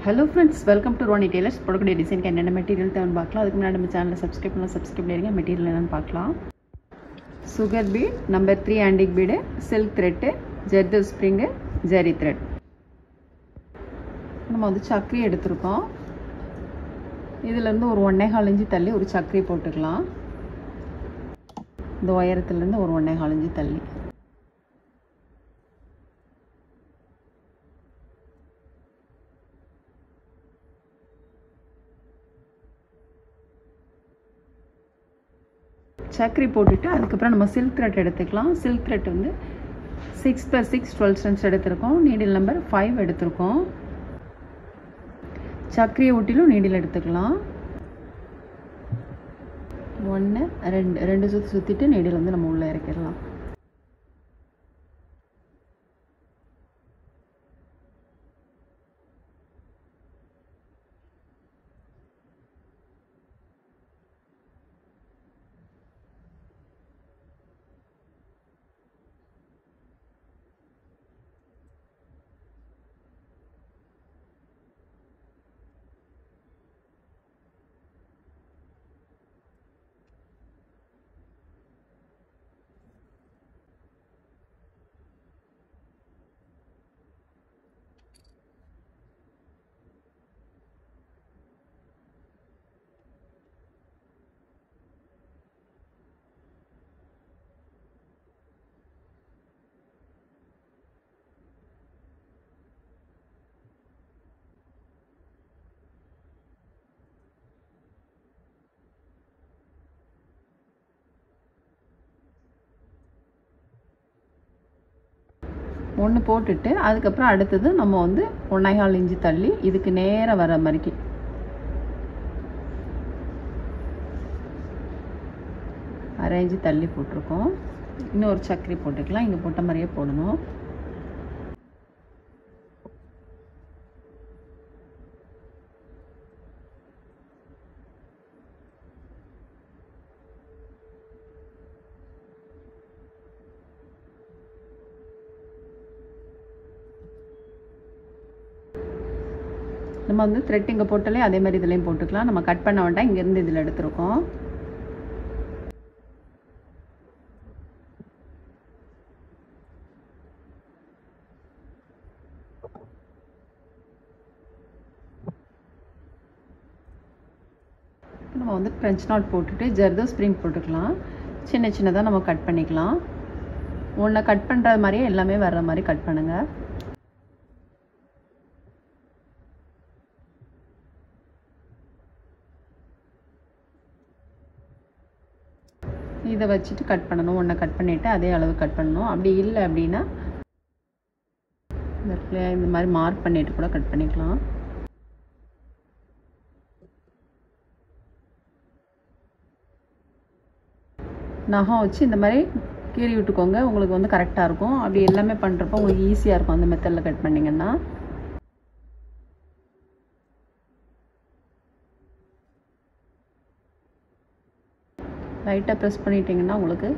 Hello friends, welcome to Roni tailors. போடக்கூடிய டிசைனுக்கு என்னென்ன மெட்டீரியல் தேவைன்னு பார்க்கலாம். அதுக்கு முன்னாடி நம்ம சேனலை சப்ஸ்கிரைப் பண்ணிடுங்க. மெட்டீரியல் என்னென்னு பார்க்கலாம். Sugar bead, number 3 antique bead, silk thread, ஜெர்தோ ஸ்ப்ரிங்கு, ஜெரி த்ரெட். நம்ம வந்து சக்கரி எடுத்திருக்கோம். இதிலேருந்து ஒரு 1.25 இன்ச்சு தள்ளி ஒரு சக்கரி போட்டுக்கலாம். இந்த உயரத்துலேருந்து ஒரு 1.25 இன்ச்சு தள்ளி. சக்கரி போட்டுட்டு அதுக்கப்புறம் நம்ம சில்க் த்ரெட் எடுத்துக்கலாம். சில்க் த்ரெட் வந்து 6+6 12 ஸ்டென்ஸ் எடுத்திருக்கோம். நீடில் நம்பர் 5 எடுத்திருக்கோம். சக்கரியை ஒட்டிலும் நீடில் எடுத்துக்கலாம். 1 2 சுற்றிட்டு நீடில் வந்து நம்ம உள்ளே இறக்கிடலாம். ஒன்று போட்டுட்டு அதுக்கப்புறம் அடுத்தது நம்ம வந்து 1.25 இன்ச்சு தள்ளி இதுக்கு நேராக வர மாதிரிக்கு அரை இன்ச்சு தள்ளி போட்டிருக்கோம். இன்னொரு சக்கரி போட்டுக்கலாம். இங்கே போட்ட மாதிரியே போடணும். நம்ம வந்து த்ரெட் இங்கே போட்டாலே அதே மாதிரி இதுலேயும் போட்டுக்கலாம். நம்ம கட் பண்ண வேண்டாம். இங்கேருந்து இதில் எடுத்துருக்கோம். நம்ம வந்து ஃப்ரெஞ்ச் நாட் போட்டுட்டு ஜெர்தோ ஸ்ப்ரிங் போட்டுக்கலாம். சின்ன சின்னதாக நம்ம கட் பண்ணிக்கலாம். ஒன்றை கட் பண்ணுற மாதிரியே எல்லாமே வர்ற மாதிரி கட் பண்ணுங்கள். இதை வச்சுட்டு கட் பண்ணணும். ஒன்றை கட் பண்ணிவிட்டு அதே அளவு கட் பண்ணணும். அப்படி இல்லை அப்படின்னா இந்த மாதிரி மார்க் பண்ணிவிட்டு கூட கட் பண்ணிக்கலாம். நகம் வச்சு இந்த மாதிரி கீறி விட்டுக்கோங்க. உங்களுக்கு வந்து கரெக்டாக இருக்கும். அப்படி எல்லாமே பண்ணுறப்போ உங்களுக்கு ஈஸியாக இருக்கும் அந்த மெத்தடில் கட் பண்ணிங்கன்னா. லைட்டாக ப்ரெஸ் பண்ணிட்டீங்கன்னா உங்களுக்கு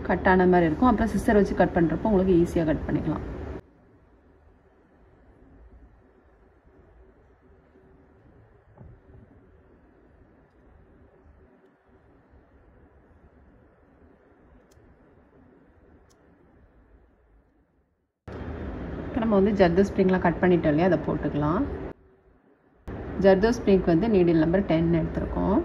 கட் ஆன மாதிரி இருக்கும். அப்புறம் சிசர் வச்சு கட் பண்ணுறப்போ உங்களுக்கு ஈஸியாக கட் பண்ணிக்கலாம். இப்போ நம்ம வந்து ஜர்தோ ஸ்ப்ரிங்லாம் கட் பண்ணிட்டோம் இல்லையா, அதை போட்டுக்கலாம். ஜர்தோ ஸ்ப்ரிங்க்கு வந்து நீடில் நம்பர் 10 எடுத்திருக்கோம்.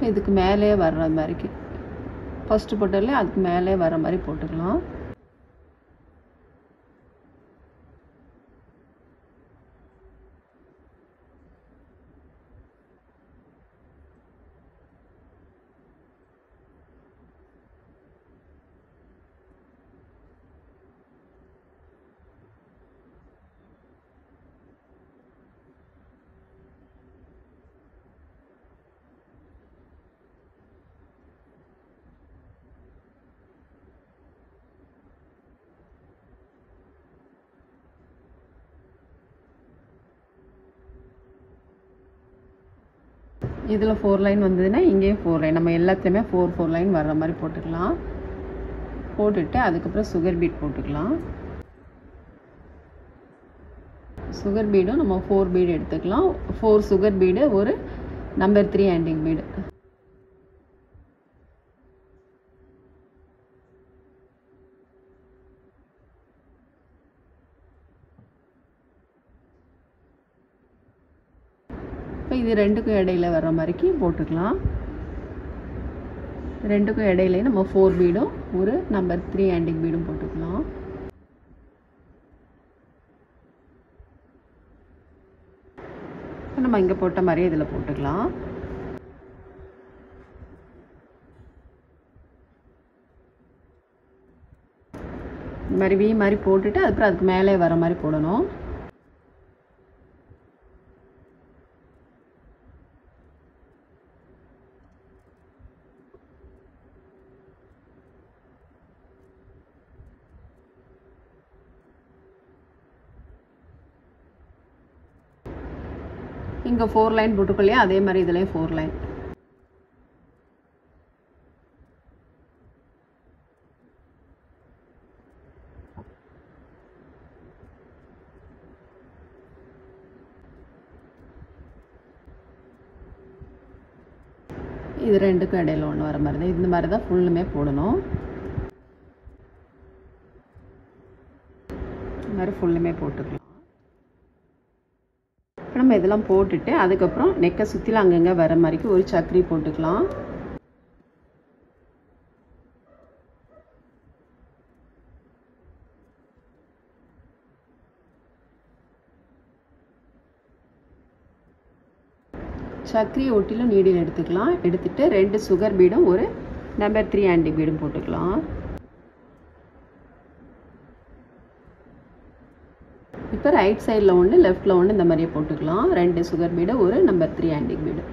இதுக்கு மேலே வர்ற மாதிரிக்கு ஃபஸ்ட்டு போட்டாலே அதுக்கு மேலே வர மாதிரி போட்டுக்கலாம். இதில் 4 லைன் வந்ததுன்னா இங்கேயும் 4 லைன், நம்ம எல்லாத்துலேயுமே 4 லைன் வர்ற மாதிரி போட்டுக்கலாம். போட்டுட்டு அதுக்கப்புறம் சுகர் பீட் போட்டுக்கலாம். சுகர் பீடும் நம்ம 4 பீடு எடுத்துக்கலாம். 4 சுகர் பீடு, ஒரு நம்பர் 3 ஆன்டிக் பீடு. இப்போ இது ரெண்டுக்கும் இடையில வர்ற மாதிரிக்கு போட்டுக்கலாம். ரெண்டுக்கும் இடையில நம்ம 4 பீடும் ஒரு நம்பர் 3 ஆன்டிக் பீடும் போட்டுக்கலாம். நம்ம இங்கே போட்ட மாதிரியே இதில் போட்டுக்கலாம். இந்த மாதிரி வி மாதிரி போட்டுட்டு அதுக்கப்புறம் அதுக்கு மேலே வர மாதிரி போடணும். இங்கே 4 லைன் போட்டுக்கொள்ளையா, அதே மாதிரி இதுலேயும் 4 லைன். இது ரெண்டுக்கும் இடையில ஒன்று வர மாதிரி தான், இந்த மாதிரி தான் ஃபுல்லுமே போடணும். இந்த மாதிரி ஃபுல்லுமே போட்டுக்கலாம். நம்ம இதெல்லாம் போட்டுட்டு அதுக்கப்புறம் நெக்கை சுற்றில அங்கங்கே வர மாதிரிக்கு ஒரு சக்கரி போட்டுக்கலாம். சக்கரி ஒட்டிலும் நீடில் எடுத்துக்கலாம். எடுத்துட்டு 2 சுகர் பீடும் ஒரு நம்பர் 3 ஆன்டிக் பீடும் போட்டுக்கலாம். இப்போ ரைட் சைடில் ஒன்று, லெஃப்டில் ஒன்று, இந்த மாதிரியே போட்டுக்கலாம். 2 சுகர் பீடு, ஒரு நம்பர் 3 ஆன்டிக் பீடு.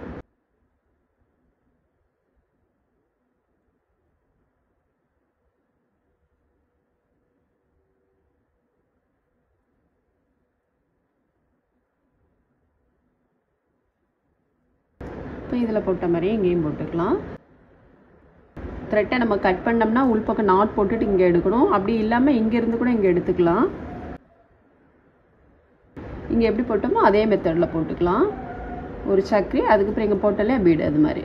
இப்போ இதில் போட்ட மாதிரியே இங்கேயும் போட்டுக்கலாம். த்ரெட்டை நம்ம கட் பண்ணோம்னா உள்பக்கம் நாட் போட்டுட்டு இங்கே எடுக்கணும். அப்படி இல்லாமல் இங்கேருந்து கூட இங்கே எடுத்துக்கலாம். இங்கே எப்படி போட்டோமோ அதே மெத்தடில் போட்டுக்கலாம். ஒரு சக்கரி, அதுக்கப்புறம் இங்கே போட்டாலே பீடு, அது மாதிரி.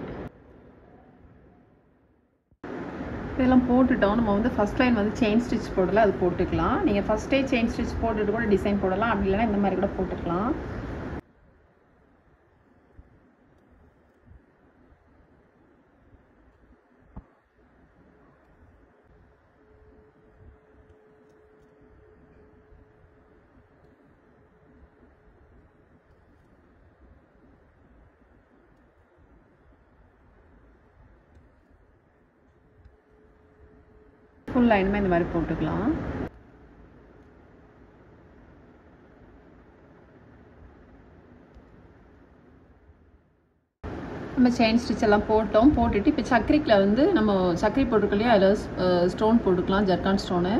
இதெல்லாம் போட்டுட்டோம். நம்ம வந்து ஃபஸ்ட் லைன் வந்து செயின் ஸ்டிச் போடல, அது போட்டுக்கலாம். நீங்கள் ஃபஸ்ட்டே செயின் ஸ்டிச் போட்டுட்டு கூட டிசைன் போடலாம். அப்படி இல்லைன்னா இந்த மாதிரி கூட போட்டுக்கலாம். ஃபுல் லைனுமே இந்த மாதிரி போட்டுக்கலாம். நம்ம செயின் ஸ்டிச் எல்லாம் போட்டோம். போட்டுட்டு இப்போ சக்கரிக்கில் வந்து நம்ம சக்கரி போட்டுக்கலையா, அதில் ஸ்டோன் போட்டுக்கலாம். ஜர்கான் ஸ்டோனு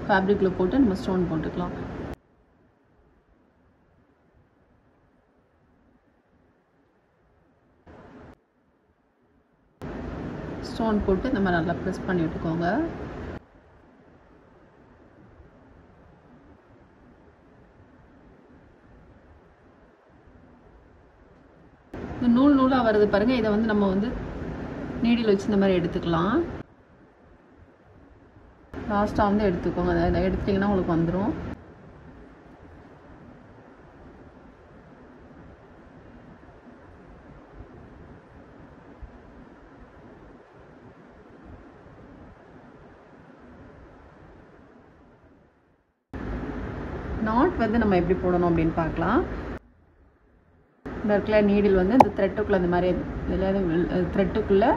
ஃபேப்ரிக்கில் போட்டு நம்ம ஸ்டோன் போட்டுக்கலாம். ஸ்டோன் போட்டு இந்த மாதிரி நல்லா ப்ரெஸ் பண்ணி விட்டுக்கோங்க. இந்த நூல் நூலாக வருது பாருங்கள், இதை வந்து நம்ம வந்து நீடில் வச்சு இந்த மாதிரி எடுத்துக்கலாம். லாஸ்ட்டாக வந்து எடுத்துக்கோங்க. அதை எடுத்திங்கன்னா உங்களுக்கு வந்துடும். நாட் வந்து நம்ம எப்படி போடணும் அப்படின்னு பார்க்கலாம். இந்த இடத்துல நீடில் வந்து இந்த த்ரெட்டுக்குள்ளே இந்த மாதிரி த்ரெட்டுக்குள்ளே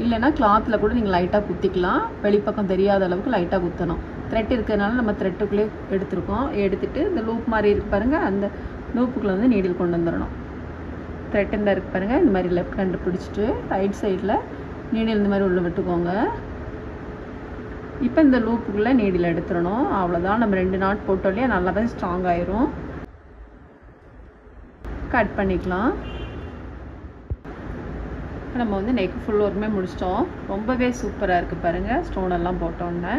இல்லைன்னா கிளாத்தில் கூட நீங்கள் லைட்டாக குத்திக்கலாம். வெளிப்பக்கம் தெரியாத அளவுக்கு லைட்டாக குத்தணும். த்ரெட் இருக்கிறதுனால நம்ம த்ரெட்டுக்குள்ளே எடுத்துருக்கோம். எடுத்துகிட்டு இந்த லூப் மாதிரி இருக்கு பாருங்கள், அந்த லூப்புக்குள்ளே வந்து நீடில் கொண்டு வந்துடணும். த்ரெட் இந்த இருக்கு பாருங்கள், இந்த மாதிரி லெஃப்ட் ஹேண்டு பிடிச்சிட்டு ரைட் சைடில் நீடில் இந்த மாதிரி உள்ளே விட்டுக்கோங்க. இப்போ இந்த லூப்புக்குள்ளே நீடில் எடுத்துடணும். அவ்வளோதான். நம்ம 2 நாட் போட்டோம் இல்லையா, நல்லா தான் ஸ்ட்ராங் ஆயிரும். கட் பண்ணிக்கலாம். இப்போ நம்ம வந்து நெக் ஃபுல் ஒர்க்குமே முடிச்சிட்டோம். ரொம்பவே சூப்பராக இருக்குது பாருங்கள். ஸ்டோன் எல்லாம் போட்டோன்னே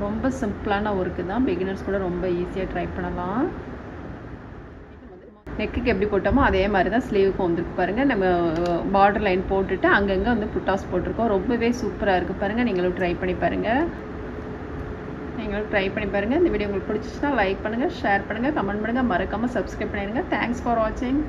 ரொம்ப சிம்பிளான ஒர்க்கு தான். பிகினர்ஸ் கூட ரொம்ப ஈஸியாக ட்ரை பண்ணலாம். நெக்குக்கு எப்படி போட்டோமோ அதே மாதிரி தான் ஸ்லீவுக்கும் வந்துருக்கு பாருங்கள். நம்ம பார்டர் லைன் போட்டுட்டு அங்கங்கே வந்து புட்டாஸ் போட்டிருக்கோம். ரொம்பவே சூப்பராக இருக்குது பாருங்கள். நீங்களும் ட்ரை பண்ணி பாருங்கள். இந்த வீடியோ உங்களுக்கு பிடிச்சிச்சுன்னா லைக் பண்ணுங்கள், ஷேர் பண்ணுங்கள், கமெண்ட் பண்ணுங்கள், மறக்காமல் சப்ஸ்கிரைப் பண்ணிடுங்க. தேங்க்ஸ் ஃபார் வாட்சிங்.